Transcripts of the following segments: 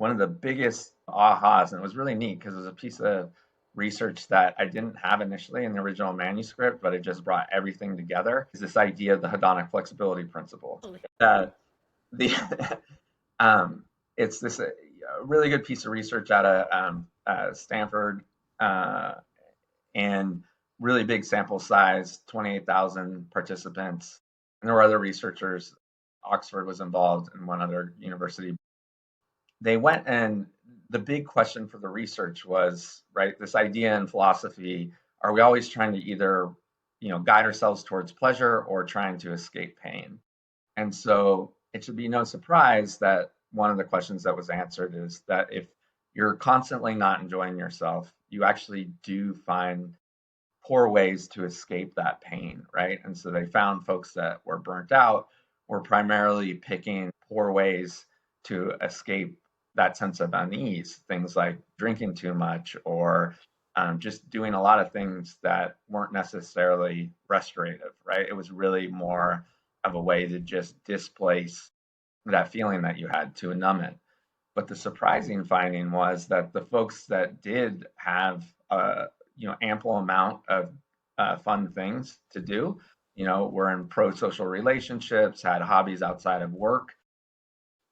one of the biggest ahas, and it was really neat because it was a piece of research that I didn't have initially in the original manuscript, but it just brought everything together, is this idea of the hedonic flexibility principle. The it's this really good piece of research out of Stanford, uh, and really big sample size, 28,000 participants. And there were other researchers. Oxford was involved and one other university. They went, and the big question for the research was, right, this idea in philosophy, are we always trying to either, guide ourselves towards pleasure or trying to escape pain? And so it should be no surprise that one of the questions that was answered is that if you're constantly not enjoying yourself, you actually do find poor ways to escape that pain, right? And so they found folks that were burnt out were primarily picking poor ways to escape that sense of unease, things like drinking too much or just doing a lot of things that weren't necessarily restorative, right? It was really more of a way to just displace that feeling that you had, to numb it. But the surprising finding was that the folks that did have ample amount of fun things to do, were in pro-social relationships, had hobbies outside of work,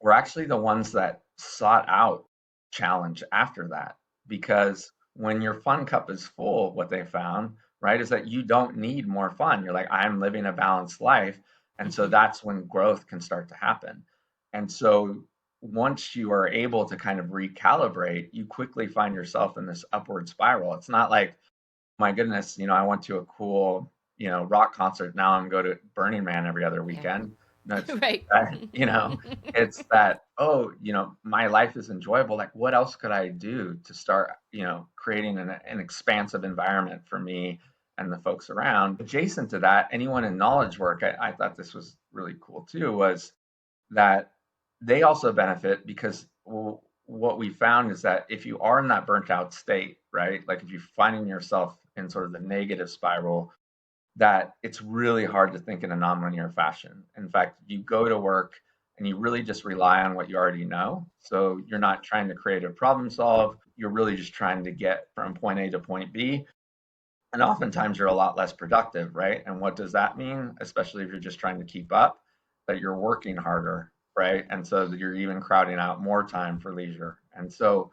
were actually the ones that sought out challenge after that. Because when your fun cup is full, what they found, right, is that you don't need more fun. You're like, I'm living a balanced life. And so that's when growth can start to happen. And so once you are able to kind of recalibrate, you quickly find yourself in this upward spiral. It's not like, my goodness, I went to a cool, rock concert. Now I'm going to Burning Man every other Yeah. weekend. No, it's Right. that, it's that, oh, my life is enjoyable. Like, what else could I do to start, creating an expansive environment for me and the folks around? Adjacent to that, anyone in knowledge work, I thought this was really cool too, was that they also benefit because what we found is that if you are in that burnt out state, right? Like if you're finding yourself in sort of the negative spiral, that it's really hard to think in a nonlinear fashion. In fact, you go to work and you really just rely on what you already know. So you're not trying to create a problem solve. You're really just trying to get from point A to point B. And oftentimes you're a lot less productive, right? And what does that mean? Especially if you're just trying to keep up, that you're working harder, right? And so that you're even crowding out more time for leisure. And so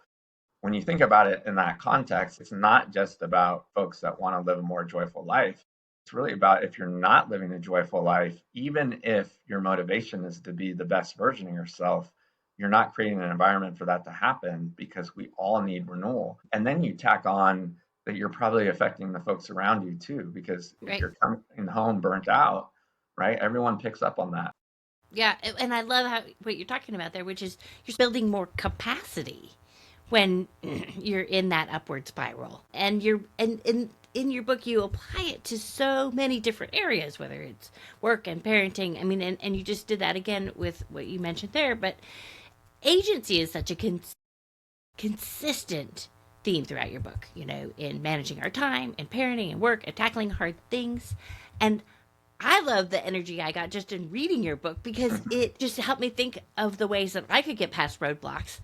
when you think about it in that context, it's not just about folks that want to live a more joyful life. It's really about, if you're not living a joyful life, even if your motivation is to be the best version of yourself, you're not creating an environment for that to happen, because we all need renewal. And then you tack on that you're probably affecting the folks around you too, because if Right. you're coming home burnt out, right, everyone picks up on that. Yeah, and I love how what you're talking about there, which is you're building more capacity when you're in that upward spiral, and you're and in your book you apply it to so many different areas, whether it's work and parenting. I mean, and you just did that again with what you mentioned there. But agency is such a consistent theme throughout your book, in managing our time and parenting and work and tackling hard things. And I love the energy I got just in reading your book, because it just helped me think of the ways that I could get past roadblocks